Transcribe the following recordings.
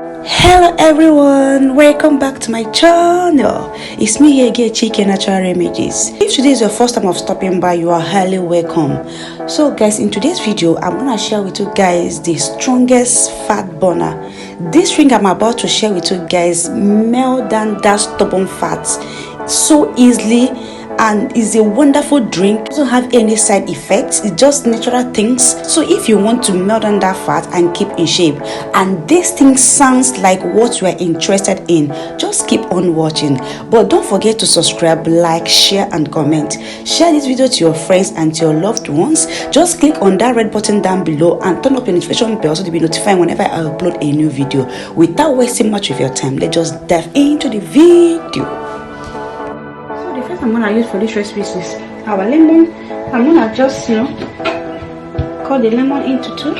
Hello everyone, welcome back to my channel. It's me here again, Chike Natural Remedies. If today is your first time of stopping by, you are highly welcome. So guys, in today's video I'm gonna share with you guys the strongest fat burner. This drink I'm about to share with you guys melt down that stubborn fat so easily, and is a wonderful drink. It doesn't have any side effects, it's just natural things. So if you want to melt down that fat and keep in shape, and this thing sounds like what you are interested in, just keep on watching. But don't forget to subscribe, like, share and comment. Share this video to your friends and to your loved ones. Just click on that red button down below and turn up your notification bell so to be notified whenever I upload a new video. Without wasting much of your time, let's just dive into the video. First I'm gonna use for this recipe is our lemon. I'm gonna just cut the lemon into two.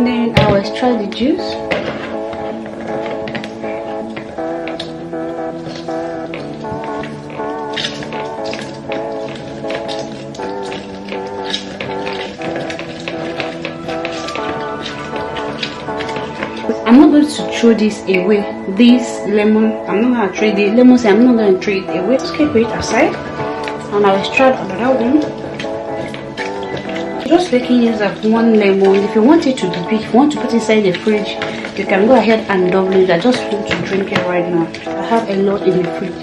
Then I will extract the juice. I'm not going to throw this away. This lemon, I'm not going to throw the lemon. I'm not going to throw it away. Just keep it aside, and I'll extract another one. Just making use of one lemon. If you want it to be big, if you want to put it inside the fridge, you can go ahead and double it. I just want to drink it right now. I have a lot in the fridge.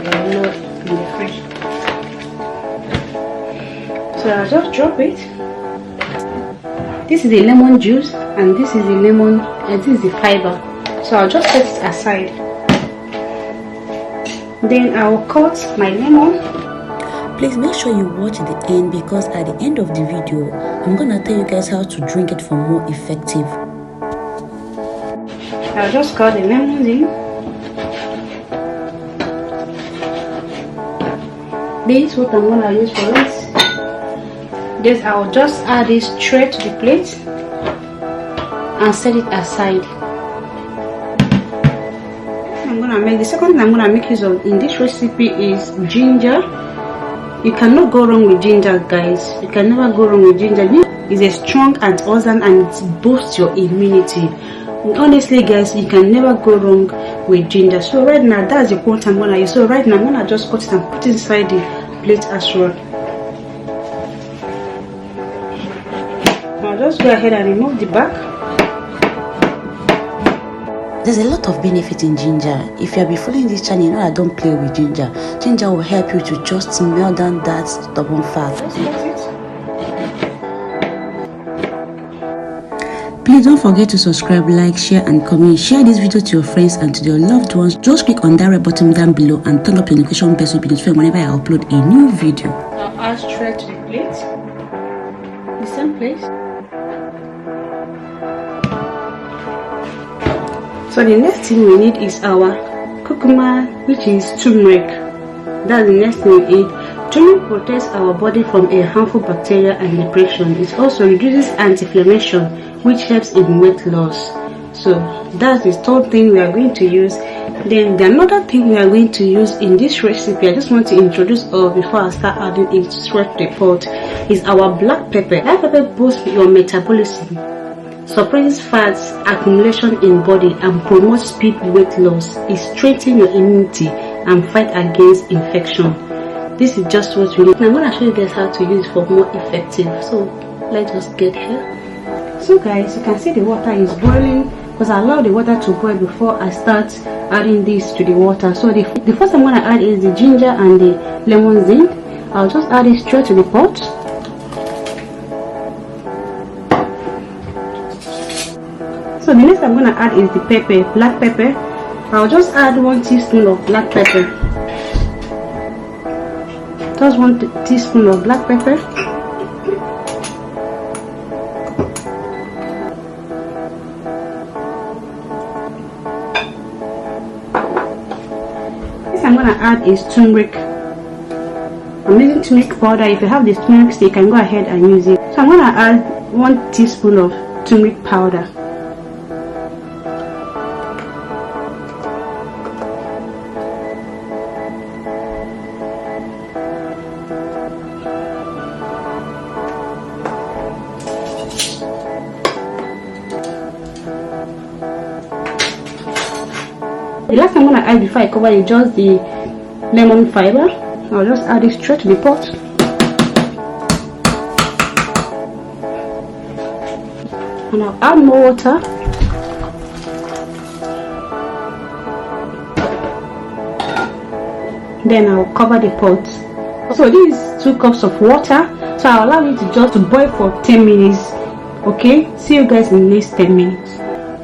So I'll just drop it. This is the lemon juice, and this is the lemon, and this is the fiber. So I'll just set it aside. Then I'll cut my lemon. Please make sure you watch the end, because at the end of the video I'm gonna tell you guys how to drink it for more effective. I'll just cut the lemons in. This is what I'm gonna use for it. This I'll just add this straight to the plate and set it aside. The second thing I'm gonna make use of in this recipe is ginger. You cannot go wrong with ginger, guys. You can never go wrong with ginger. It's a strong antioxidant and it boosts your immunity. Honestly guys, you can never go wrong with ginger. So right now that's the point I'm gonna use. So right now I'm gonna just cut it and put it inside the plate as well. I'll just go ahead and remove the back. There's a lot of benefit in ginger. If you have been following this channel, you know I don't play with ginger. Ginger will help you to just melt down that stubborn fat. Please don't forget to subscribe, like, share and comment. Share this video to your friends and to your loved ones. Just click on that red button down below and turn up your notification bell so you'll be notified whenever I upload a new video. I'll add straight to the plate. The same place. So the next thing we need is our curcuma, which is turmeric. That's the next thing we need. Turmeric protects our body from a harmful bacteria and depression. It also reduces anti-inflammation, which helps in weight loss. So that's the third thing we are going to use. Then the another thing we are going to use in this recipe, I just want to introduce before I start adding it straight to the pot, is our black pepper. Black pepper boosts your metabolism, suppresses fats accumulation in body, and promotes speed weight loss. It strengthens your immunity and fight against infection. This is just what we need. I'm going to show you guys how to use it for more effective. So let's just get here. So guys, you can see the water is boiling, because I allow the water to boil before I start adding this to the water. So the first I'm going to add is the ginger and the lemon zinc. I'll just add it straight to the pot. So the next I'm going to add is the pepper, black pepper. I'll just add 1 teaspoon of black pepper. Just 1 teaspoon of black pepper. Next I'm going to add is turmeric. I'm using turmeric powder. If you have this turmeric stick, you can go ahead and use it. So I'm going to add 1 teaspoon of turmeric powder. The last thing I'm gonna add before I cover is just the lemon fiber. I'll just add it straight to the pot. And I'll add more water. Then I'll cover the pot. So this is 2 cups of water. So I'll allow it to just boil for 10 minutes. Okay, see you guys in the next 10 minutes.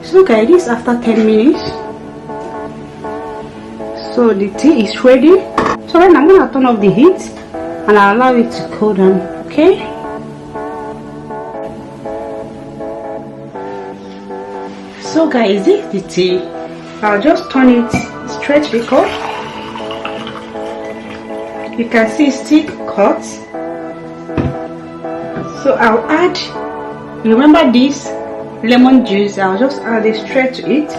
So guys, this is after 10 minutes. So the tea is ready. So then I'm gonna turn off the heat and I'll allow it to cool down. Okay. So guys, this is the tea. I'll just turn it straight to the cup. You can see it's still cut. So I'll add, remember this lemon juice, I'll just add it straight to it.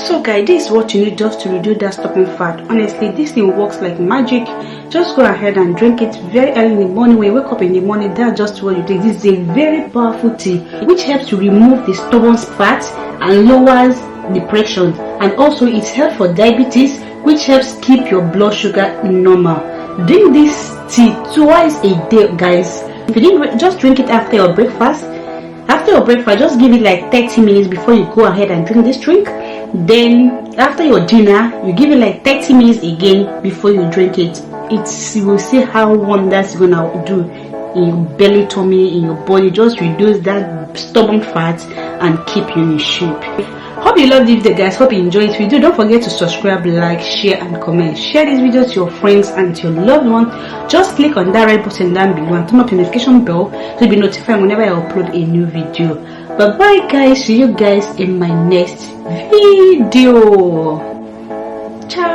So guys, this is what you need just to reduce that stopping fat. Honestly, this thing works like magic. Just go ahead and drink it very early in the morning. When you wake up in the morning, that's just what you take. This is a very powerful tea which helps to remove the stubborn fat and lowers depression, and also it's helpful for diabetes, which helps keep your blood sugar normal. Drink this tea twice a day, guys. If you didn't, just drink it after your breakfast. After your breakfast, just give it like 30 minutes before you go ahead and drink this drink. Then after your dinner, you give it like 30 minutes again before you drink it. You will see how wonders it's gonna do in your belly, tummy, in your body. Just reduce that stubborn fat and keep you in shape. Hope you loved this video, guys. Hope you enjoyed this video. Don't forget to subscribe, like, share and comment. Share this video to your friends and to your loved one. Just click on that red button down below and turn up the notification bell to be notified whenever I upload a new video. Bye bye guys, see you guys in my next video. Ciao.